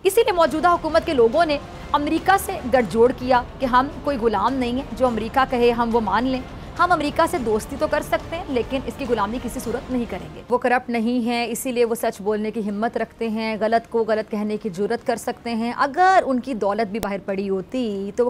इसीलिए मौजूदा हुकूमत के लोगों ने अमेरिका से गठजोड़ किया कि हम कोई गुलाम नहीं है, जो अमेरिका कहे हम वो मान लें। हम अमेरिका से दोस्ती तो कर सकते हैं लेकिन इसकी गुलामी किसी सूरत नहीं करेंगे। वो करप्ट नहीं है, इसीलिए वो सच बोलने की हिम्मत रखते हैं, गलत को गलत कहने की जुर्रत कर सकते हैं। अगर उनकी दौलत भी बाहर पड़ी होती तो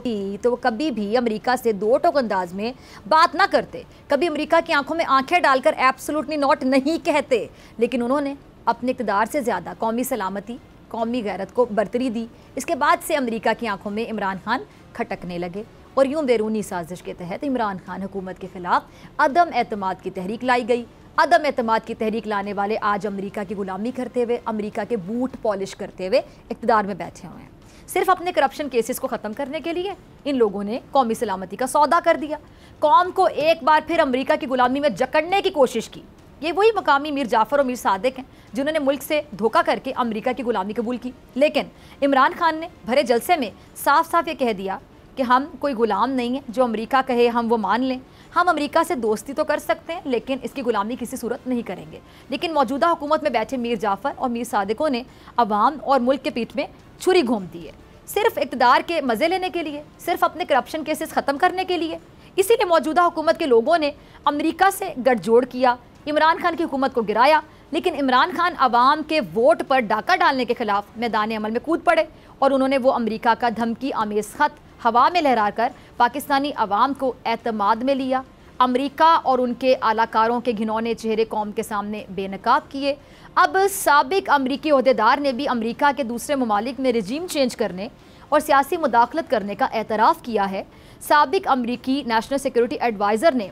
वो कभी भी अमेरिका से दो टोक अंदाज में बात ना करते, कभी अमेरिका की आंखों में आंखें डालकर एब्सोल्युटली नॉट नहीं कहते। लेकिन उन्होंने अपने इक़्तिदार से ज़्यादा कौमी सलामती, कौमी गैरत को बरतरी दी। इसके बाद से अमेरिका की आंखों में इमरान खान खटकने लगे और यूं बैरूनी साजिश के तहत इमरान खान हुकूमत के खिलाफ अदम एतमाद की तहरीक लाई गई। अदम एतमाद की तहरीक लाने वाले आज अमेरिका की गुलामी करते हुए, अमेरिका के बूट पॉलिश करते हुए इक़्तिदार में बैठे हुए हैं। सिर्फ अपने करप्शन केसेस को ख़त्म करने के लिए इन लोगों ने कौमी सलामती का सौदा कर दिया। कौम को एक बार फिर अमेरिका की गुलामी में जकड़ने की कोशिश की। ये वही मकामी मीर जाफ़र और मीर सादिक हैं जिन्होंने मुल्क से धोखा करके अमेरिका की गुलामी कबूल की। लेकिन इमरान खान ने भरे जलसे में साफ साफ ये कह दिया कि हम कोई गुलाम नहीं है, जो अमेरिका कहे हम वो मान लें। हम अमेरिका से दोस्ती तो कर सकते हैं लेकिन इसकी गुलामी किसी सूरत नहीं करेंगे। लेकिन मौजूदा हुकूमत में बैठे मीर जाफ़र और मीर सादिकों ने अवाम और मुल्क के पीठ में छुरी घोंप दी है, सिर्फ इक़्तिदार के मज़े लेने के लिए, सिर्फ अपने करप्शन केसेस ख़त्म करने के लिए। इसीलिए मौजूदा हुकूमत के लोगों ने अमेरिका से गठजोड़ किया, इमरान खान की हुकूमत को गिराया। लेकिन इमरान खान अवाम के वोट पर डाका डालने के खिलाफ मैदान अमल में कूद पड़े और उन्होंने वो अमेरिका का धमकी आमेज़ ख़त हवा में लहरा कर पाकिस्तानी अवाम को एतमाद में लिया। अमेरिका और उनके आलाकारों के घिनौने चेहरे कौम के सामने बेनकाब किए। अब साबिक अमरीकी ओहदेदार ने भी अमेरिका के दूसरे ममालिक में रजीम चेंज करने और सियासी मुदाखलत करने का एतराफ़ किया है। साबिक अमरीकी नेशनल सिक्योरिटी एडवाइज़र ने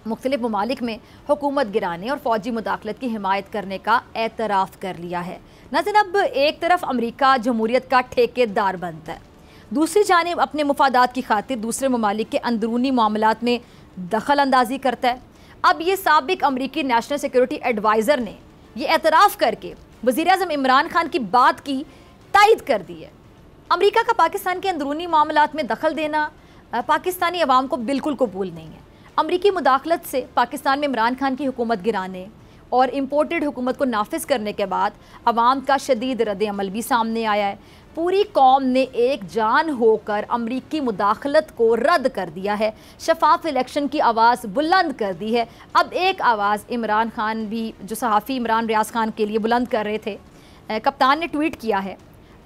मुख्तलिफ ममालिक में हुकूमत गिराने और फ़ौजी मुदाखलत की हिमायत करने का एतराफ़ कर लिया है। नाज़रीन, अब एक तरफ अमेरिका जमहूरियत का ठेकेदार बनता है, दूसरी जानिब अपने मुफादात की खातिर दूसरे ममालिक के अंदरूनी मामलात में दखल अंदाजी करता है। अब ये साबिक अमरीकी नेशनल सिक्योरिटी एडवाइज़र ने यह एतराफ़ करके वज़ीर-ए-आज़म इमरान खान की बात की तायद कर दी है। अमरीका का पाकिस्तान के अंदरूनी मामलात में दखल देना पाकिस्तानी अवाम को बिल्कुल कबूल नहीं है। अमरीकी मुदाखलत से पाकिस्तान में इमरान खान की हुकूमत गिराने और इम्पोर्टेड हुकूमत को नाफिज करने के बाद अवाम का शदीद रद्द अमल भी सामने आया है। पूरी कौम ने एक जान होकर अमरीकी मुदाखलत को रद्द कर दिया है, शफाफ इलेक्शन की आवाज़ बुलंद कर दी है। अब एक आवाज़ इमरान खान भी, जो सहाफ़ी इमरान रियाज खान के लिए बुलंद कर रहे थे, कप्तान ने ट्वीट किया है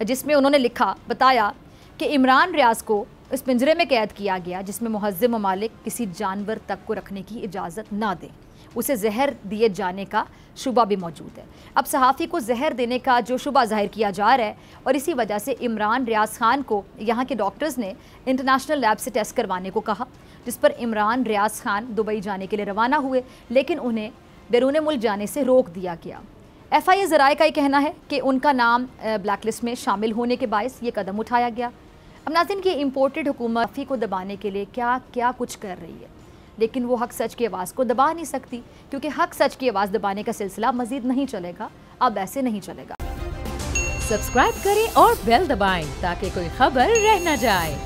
जिसमें उन्होंने बताया कि इमरान रियाज को इस पिंजरे में कैद किया गया जिसमें मुहज़्ज़िम ममालिक किसी जानवर तक को रखने की इजाज़त ना दें, उसे जहर दिए जाने का शुबा भी मौजूद है। अब सहाफ़ी को जहर देने का जो शुबा ज़ाहिर किया जा रहा है और इसी वजह से इमरान रियाज खान को यहाँ के डॉक्टर्स ने इंटरनेशनल लैब से टेस्ट करवाने को कहा, जिस पर इमरान रियाज खान दुबई जाने के लिए रवाना हुए लेकिन उन्हें बैरून मुल्क जाने से रोक दिया गया। FIA ज़राए का ये कहना है कि उनका नाम ब्लैक लिस्ट में शामिल होने के बायस ये कदम उठाया गया। अब नाज़रीन, की इम्पोर्टेड हुकूमत फ़ी को दबाने के लिए क्या क्या कुछ कर रही है, लेकिन वो हक सच की आवाज़ को दबा नहीं सकती, क्योंकि हक सच की आवाज़ दबाने का सिलसिला मज़ीद नहीं चलेगा। अब ऐसे नहीं चलेगा। सब्सक्राइब करें और बेल दबाएं ताकि कोई खबर रह न जाए।